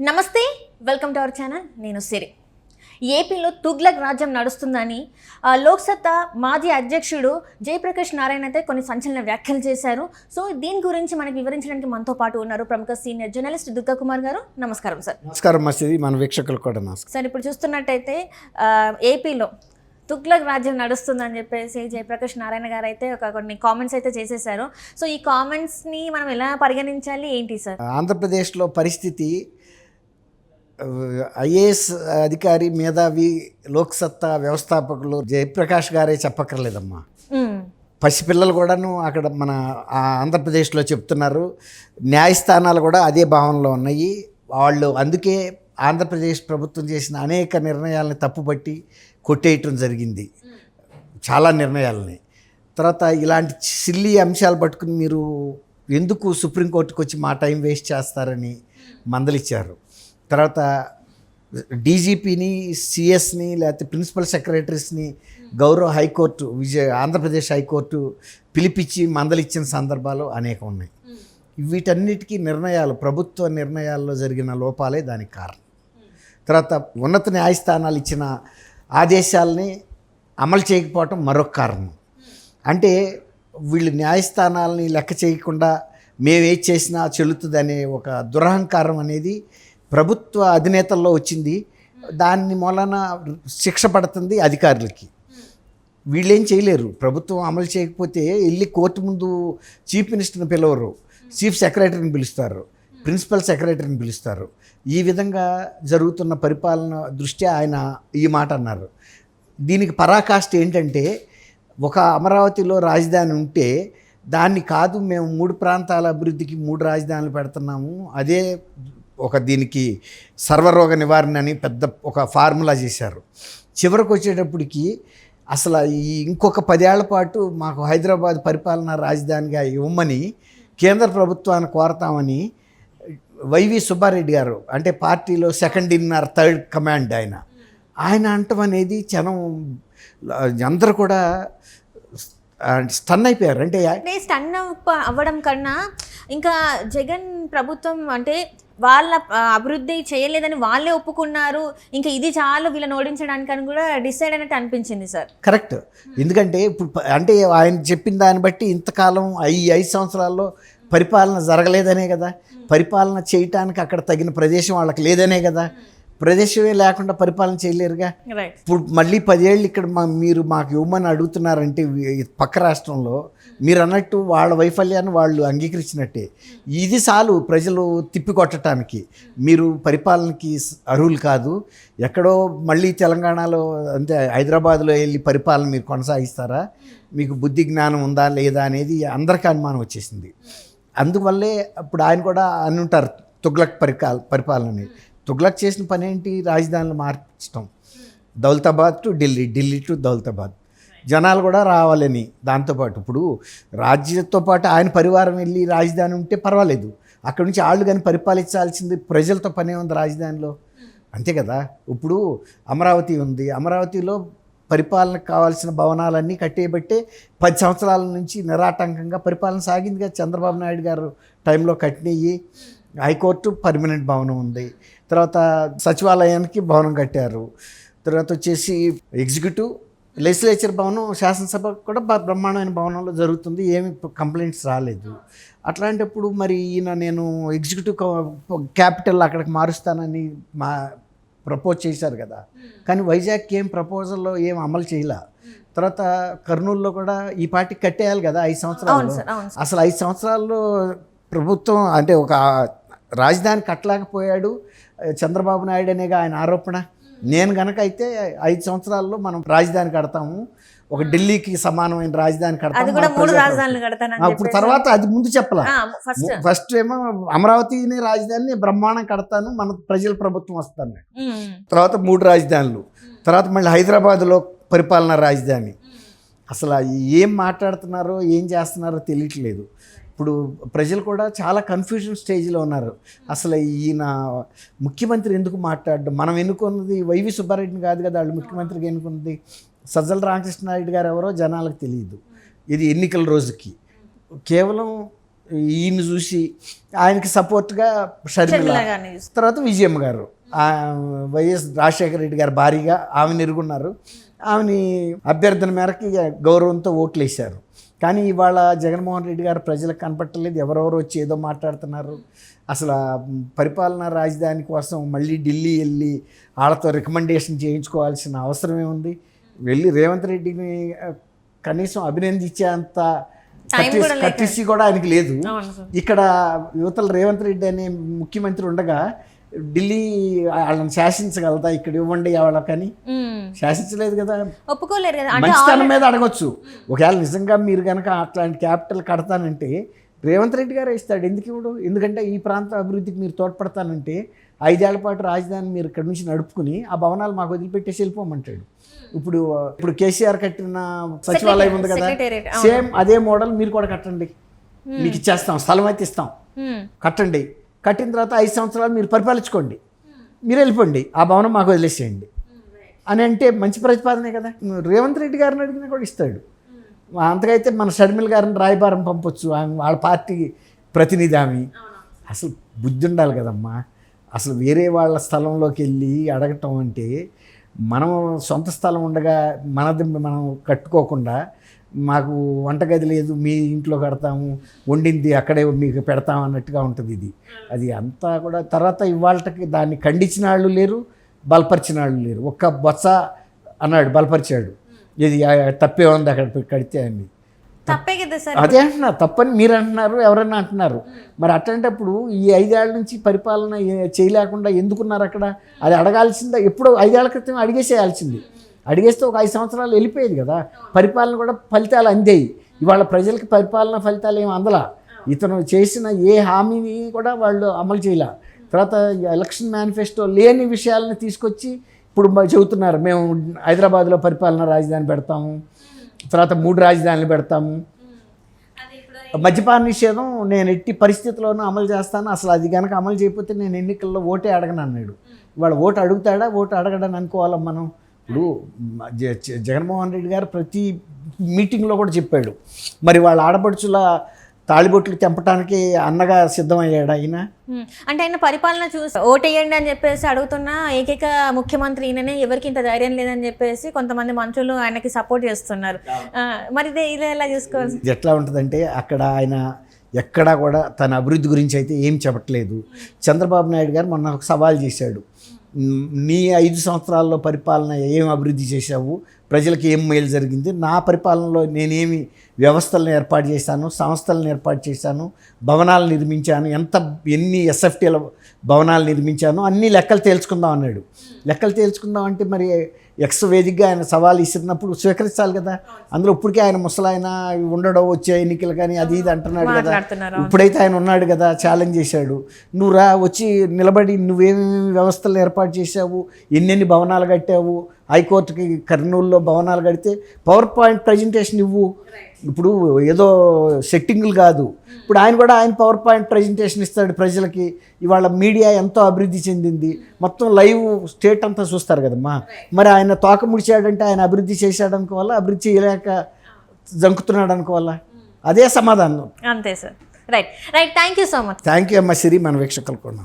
నమస్తే, welcome to our channel. నేను సిరి. ఏపీలో తుగ్లక్ రాజ్యం నడుస్తుందని లోక్సత్తా మాజీ అధ్యక్షుడు జయప్రకాష్ నారాయణ అయితే కొన్ని సంచలన వ్యాఖ్యలు చేశారు. సో దీని గురించి మనకు వివరించడానికి మనతో పాటు ఉన్నారు ప్రముఖ సీనియర్ జర్నలిస్ట్ దుర్గా కుమార్ గారు. నమస్కారం సార్. నమస్కారం మసీది, మన వీక్షకులు కూడా నమస్కారం సార్. ఇప్పుడు చూస్తున్నట్టయితే ఏపీలో తుగ్లక్ రాజ్యం నడుస్తుందని చెప్పేసి జయప్రకాష్ నారాయణ గారు అయితే కొన్ని కామెంట్స్ అయితే చేసేసారు. సో ఈ కామెంట్స్ని మనం ఎలా పరిగణించాలి ఏంటి సార్? ఆంధ్రప్రదేశ్లో పరిస్థితి ఐఏఎస్ అధికారి మేధావి లోక్సత్తా వ్యవస్థాపకులు జయప్రకాష్ గారే చెప్పక్కర్లేదమ్మా. పసిపిల్లలు కూడాను అక్కడ మన ఆంధ్రప్రదేశ్లో చెప్తున్నారు. న్యాయస్థానాలు కూడా అదే భావనలో ఉన్నాయి. వాళ్ళు అందుకే ఆంధ్రప్రదేశ్ ప్రభుత్వం చేసిన అనేక నిర్ణయాలని తప్పుపట్టి కొట్టేయటం జరిగింది, చాలా నిర్ణయాలని. తర్వాత ఇలాంటి సిల్లీ అంశాలు పట్టుకుని మీరు ఎందుకు సుప్రీంకోర్టుకు వచ్చి మా టైం వేస్ట్ చేస్తారని మందలిచ్చారు. తర్వాత డీజీపీని, సిఎస్ని, లేకపోతే ప్రిన్సిపల్ సెక్రటరీస్ని గౌరవ హైకోర్టు, ఆంధ్రప్రదేశ్ హైకోర్టు పిలిపించి మందలిచ్చిన సందర్భాలు అనేకం ఉన్నాయి. వీటన్నిటికీ నిర్ణయాలు, ప్రభుత్వ నిర్ణయాల్లో జరిగిన లోపాలే దానికి కారణం. తర్వాత ఉన్నత న్యాయస్థానాలు ఇచ్చిన ఆదేశాలని అమలు చేయకపోవటం మరొక కారణం. అంటే వీళ్ళు న్యాయస్థానాలని లెక్క చేయకుండా మేమేం చేసినా చెల్లుతుందనే ఒక దురహంకారం అనేది ప్రభుత్వ అధినేతల్లో వచ్చింది. దాని మూలన శిక్ష పడుతుంది అధికారులకి. వీళ్ళేం చేయలేరు. ప్రభుత్వం అమలు చేయకపోతే వెళ్ళి కోర్టు ముందు చీఫ్ మినిస్టర్ని పిలవరు, చీఫ్ సెక్రటరీని పిలుస్తారు, ప్రిన్సిపల్ సెక్రటరీని పిలుస్తారు. ఈ విధంగా జరుగుతున్న పరిపాలన దృష్ట్యా ఆయన ఈ మాట అన్నారు. దీనికి పరాకాష్ఠ ఏంటంటే, ఒక అమరావతిలో రాజధాని ఉంటే దాన్ని కాదు మేము 3 ప్రాంతాల అభివృద్ధికి 3 రాజధానులు పెడుతున్నాము, అదే ఒక దీనికి సర్వరోగ నివారణ అని పెద్ద ఒక ఫార్ములా చేశారు. చివరికి వచ్చేటప్పటికి అసలు ఇంకొక 10 ఏళ్ల పాటు మాకు హైదరాబాద్ పరిపాలనా రాజధానిగా ఇవ్వమని కేంద్ర ప్రభుత్వాన్ని కోరతామని వైవి సుబ్బారెడ్డి గారు, అంటే పార్టీలో second in or third command ఆయన అంటం అనేది జనం అందరూ కూడా స్టన్ అయిపోయారు. అంటే స్టన్ అవ్వడం కన్నా ఇంకా జగన్ ప్రభుత్వం అంటే వాళ్ళ అభివృద్ధి చేయలేదని వాళ్ళే ఒప్పుకున్నారు, ఇంకా ఇది చాలు వీళ్ళని ఓడించడానికని కూడా డిసైడ్ అయినట్టు అనిపించింది సార్. కరెక్ట్. ఎందుకంటే ఇప్పుడు అంటే ఆయన చెప్పిన దాన్ని బట్టి ఇంతకాలం 5 సంవత్సరాల్లో పరిపాలన జరగలేదనే కదా, పరిపాలన చేయటానికి అక్కడ తగిన ప్రదేశం వాళ్ళకి లేదనే కదా. ప్రదేశమే లేకుండా పరిపాలన చేయలేరుగా. ఇప్పుడు మళ్ళీ 10 ఏళ్ళు ఇక్కడ మీరు మాకు ఇవ్వమని అడుగుతున్నారంటే పక్క రాష్ట్రంలో మీరు అన్నట్టు వాళ్ళ వైఫల్యాన్ని వాళ్ళు అంగీకరించినట్టే. ఇది చాలు ప్రజలు తిప్పికొట్టడానికి. మీరు పరిపాలనకి అర్హులు కాదు, ఎక్కడో మళ్ళీ తెలంగాణలో అంటే హైదరాబాద్లో వెళ్ళి పరిపాలన మీరు కొనసాగిస్తారా, మీకు బుద్ధి జ్ఞానం ఉందా లేదా అనేది అందరికీ అనుమానం వచ్చేసింది. అందువల్లే ఇప్పుడు ఆయన కూడా అని ఉంటారు తుగ్లక్ పరిపాలనని. తుగ్లక్ చేసిన పని ఏంటి? రాజధానులు మార్చడం, దౌలతాబాద్ టు ఢిల్లీ, ఢిల్లీ టు దౌలతాబాద్. జనాలు కూడా రావాలని. దాంతోపాటు ఇప్పుడు రాజ్యంతో పాటు ఆయన పరివారం వెళ్ళి రాజధాని ఉంటే పర్వాలేదు, అక్కడి నుంచి వాళ్ళు కానీ పరిపాలించాల్సింది ప్రజలతో పనే ఉంది రాజధానిలో, అంతే కదా. ఇప్పుడు అమరావతి ఉంది, అమరావతిలో పరిపాలనకు కావాల్సిన భవనాలన్నీ కట్టేయబట్టే 10 సంవత్సరాల నుంచి నిరాటంకంగా పరిపాలన సాగింది కదా. చంద్రబాబు నాయుడు గారు టైంలో కట్టినవి. హైకోర్టు పర్మనెంట్ భవనం ఉంది, తర్వాత సచివాలయానికి భవనం కట్టారు, తర్వాత వచ్చేసి ఎగ్జిక్యూటివ్ లెజిస్లేచర్ భవనం, శాసనసభ కూడా బ్రహ్మాండమైన భవనంలో జరుగుతుంది, ఏమి కంప్లైంట్స్ రాలేదు. అట్లాంటప్పుడు మరి ఈయన నేను ఎగ్జిక్యూటివ్ క్యాపిటల్ అక్కడికి మారుస్తానని ప్రపోజ్ చేశారు కదా, కానీ వైజాగ్కి ఏం ప్రపోజల్లో ఏం అమలు చేయలే. తర్వాత కర్నూలులో కూడా ఈ పార్టీకి కట్టేయాలి కదా 5 సంవత్సరాలు. అసలు 5 సంవత్సరాల్లో ప్రభుత్వం అంటే ఒక రాజధాని కట్టలేకపోయాడు చంద్రబాబు నాయుడు అనేగా ఆయన ఆరోపణ. నేను కనుక అయితే 5 సంవత్సరాల్లో మనం రాజధాని కడతాము, ఒక ఢిల్లీకి సమానమైన రాజధాని కడతాము. ఇప్పుడు తర్వాత అది ముందు చెప్పాల. ఫస్ట్ ఏమో అమరావతిని రాజధాని బ్రహ్మాండం కడతాను, మన ప్రజల ప్రభుత్వం వస్తాను. తర్వాత 3 రాజధానులు, తర్వాత మళ్ళీ హైదరాబాద్లో పరిపాలనా రాజధాని. అసలు ఏం మాట్లాడుతున్నారో ఏం చేస్తున్నారో తెలియట్లేదు. ఇప్పుడు ప్రజలు కూడా చాలా కన్ఫ్యూజన్ స్టేజ్లో ఉన్నారు. అసలు ఈయన ముఖ్యమంత్రి ఎందుకు మాట్లాడడం? మనం ఎన్నుకున్నది వైవి సుబ్బారెడ్డిని కాదు కదా, వాళ్ళు ముఖ్యమంత్రిగా ఎన్నుకున్నది సజ్జల రామకృష్ణారెడ్డి గారు ఎవరో జనాలకు తెలియదు. ఇది ఎన్నికల రోజుకి కేవలం ఈయన చూసి ఆయనకి సపోర్ట్గా షర్మిల, గారిని తర్వాత విజయమ్మ గారు, వైఎస్ రాజశేఖర రెడ్డి గారు భారీగా ఆమెను ఎరుగున్నారు. ఆమెని అభ్యర్థన మేరకు గౌరవంతో ఓట్లు వేశారు. కానీ ఇవాళ జగన్మోహన్ రెడ్డి గారు ప్రజలకు కనపట్టలేదు. ఎవరెవరు వచ్చి ఏదో మాట్లాడుతున్నారు. అసలు పరిపాలనా రాజధాని కోసం మళ్ళీ ఢిల్లీ వెళ్ళి వాళ్ళతో రికమెండేషన్ చేయించుకోవాల్సిన అవసరమే ఉంది. వెళ్ళి రేవంత్ రెడ్డిని కనీసం అభినందించేంత కట్టిసి కూడా ఆయనకి లేదు. ఇక్కడ యువతల రేవంత్ రెడ్డి అనే ముఖ్యమంత్రి ఉండగా ఢిల్లీ వాళ్ళని శాసించగలదా? ఇక్కడ ఇవ్వండి వాళ్ళకని శాసించలేదు కదా, ఒప్పుకోలేరు కదా. మంచితనం మీద అడగొచ్చు. ఒకవేళ నిజంగా మీరు కనుక అట్లాంటి క్యాపిటల్ కడతానంటే రేవంత్ రెడ్డి గారే ఇస్తాడు. ఎందుకు ఇవ్వడు? ఎందుకంటే ఈ ప్రాంత అభివృద్ధికి మీరు తోడ్పడతానంటే 5 ఏళ్ల పాటు రాజధాని మీరు ఇక్కడ నుంచి నడుపుకుని ఆ భవనాలు మాకు వదిలిపెట్టేసి వెళ్ళిపోమంటాడు. ఇప్పుడు కేసీఆర్ కట్టిన సచివాలయం ఉంది కదా, సేమ్ అదే మోడల్ మీరు కూడా కట్టండి, మీకు ఇచ్చేస్తాం, స్థలం అయితే ఇస్తాం, కట్టండి. కట్టిన తర్వాత 5 సంవత్సరాలు మీరు పరిపాలించుకోండి, మీరు వెళ్ళిపోండి, ఆ భవనం మాకు వదిలేసేయండి అని అంటే మంచి ప్రతిపాదనే కదా. రేవంత్ రెడ్డి గారిని అడిగినా కూడా ఇస్తాడు. అంతకైతే మన షర్మిల గారిని రాయబారం పంపొచ్చు, వాళ్ళ పార్టీ ప్రతినిధి ఆమె. అసలు బుద్ధి ఉండాలి కదమ్మా. అసలు వేరే వాళ్ళ స్థలంలోకి వెళ్ళి అడగటం అంటే, మనం సొంత స్థలం ఉండగా మనది మనం కట్టుకోకుండా మాకు వంటగది లేదు మీ ఇంట్లో కడతాము, వండింది అక్కడే మీకు పెడతాం అన్నట్టుగా ఉంటుంది ఇది. అది అంతా కూడా తర్వాత ఇవాళకి దాన్ని ఖండించిన వాళ్ళు లేరు, బలపరిచిన వాళ్ళు లేరు. ఒక్క బొత్స అన్నాడు, బలపరిచాడు. ఇది తప్పే ఉంది అక్కడ కడితే అని. తప్పే కదా సార్. అదే అంటున్నారు, తప్పని మీరు అంటున్నారు, ఎవరన్నా అంటున్నారు. మరి అట్లాంటప్పుడు ఈ 5 ఏళ్ల నుంచి పరిపాలన చేయలేకుండా ఎందుకున్నారు అక్కడ? అది అడగాల్సిందా? ఎప్పుడో 5 ఏళ్ల క్రితం అడిగేసేయాల్సింది. అడిగేస్తే ఒక 5 సంవత్సరాలు వెళ్ళిపోయేది కదా. పరిపాలన కూడా ఫలితాలు అందేయి. ఇవాళ ప్రజలకి పరిపాలన ఫలితాలు ఏమి అందలా. ఇతను చేసిన ఏ హామీని కూడా వాళ్ళు అమలు చేయలే. తర్వాత ఎలక్షన్ మేనిఫెస్టో లేని విషయాలను తీసుకొచ్చి ఇప్పుడు చెబుతున్నారు, మేము హైదరాబాద్లో పరిపాలనా రాజధాని పెడతాము, తర్వాత 3 రాజధానులు పెడతాము, మద్యపాన నిషేధం నేను ఎట్టి పరిస్థితుల్లోనూ అమలు చేస్తాను, అసలు అది కనుక అమలు చేయకపోతే నేను ఎన్నికల్లో ఓటే అడగను అన్నాడు. ఇవాళ ఓటు అడుగుతాడా? ఓటు అడగడని అనుకోవాలి మనం. ఇప్పుడు జగన్మోహన్ రెడ్డి గారు ప్రతి మీటింగ్లో కూడా చెప్పాడు, మరి వాళ్ళ ఆడపడుచుల తాళిబొట్లు తెంపడానికి అన్నగా సిద్ధమయ్యాడు ఆయన. అంటే ఆయన పరిపాలన చూసి ఓటేయండి అని చెప్పేసి అడుగుతున్న ఏకైక ముఖ్యమంత్రి ఈయననే, ఎవరికి ఇంత ధైర్యం లేదని చెప్పేసి కొంతమంది మంత్రులు ఆయనకి సపోర్ట్ చేస్తున్నారు. మరి ఇది ఎలా చూసుకోవాలి? ఇది ఎట్లా ఉంటుందంటే, అక్కడ ఆయన ఎక్కడా కూడా తన అభివృద్ధి గురించి అయితే ఏం చెప్పట్లేదు. చంద్రబాబు నాయుడు గారు మొన్న ఒక సవాల్ చేశాడు, నీ 5 సంవత్సరాల్లో పరిపాలన ఏం అభివృద్ధి చేశావు, ప్రజలకు ఏం మేలు జరిగింది, నా పరిపాలనలో నేనేమి వ్యవస్థలను ఏర్పాటు చేశాను, సంస్థలను ఏర్పాటు చేశాను, భవనాలు నిర్మించాను, ఎన్ని ఎస్ఎఫ్టీల భవనాలు నిర్మించాను, అన్ని లెక్కలు తేల్చుకుందాం అన్నాడు. లెక్కలు తేల్చుకుందాం అంటే మరి ఎక్స్ వేదికగా ఆయన సవాల్ ఇస్తున్నప్పుడు స్వీకరించాలి కదా. అందులో ఇప్పటికే ఆయన ముసలాయన ఉండడం, వచ్చే ఎన్నికలు కానీ అది ఇది అంటున్నాడు కదా. ఇప్పుడైతే ఆయన ఉన్నాడు కదా, ఛాలెంజ్ చేశాడు, నువ్వు రా వచ్చి నిలబడి నువ్వేమేమి వ్యవస్థలను ఏర్పాటు చేశావు, ఎన్నెన్ని భవనాలు కట్టావు, హైకోర్టుకి కర్నూలులో భవనాలు కడితే పవర్ పాయింట్ ప్రజెంటేషన్ ఇవ్వు. ఇప్పుడు ఏదో సెట్టింగులు కాదు, ఇప్పుడు ఆయన కూడా ఆయన పవర్ పాయింట్ ప్రజెంటేషన్ ఇస్తాడు ప్రజలకి. ఇవాళ మీడియా ఎంతో అభివృద్ధి చెందింది, మొత్తం లైవ్ స్టేట్ అంతా చూస్తారు కదమ్మా. మరి ఆయన తోక ముడిచాడంటే ఆయన అభివృద్ధి చేశాడు అనుకోవాలా, అభివృద్ధి చేయలేక జంకుతున్నాడు అనుకోవాలా? అదే సమాధానం. అంతే sir. Right thank you so much. Thank you అమ్మ సిరి, మన వీక్షకులు కూడా.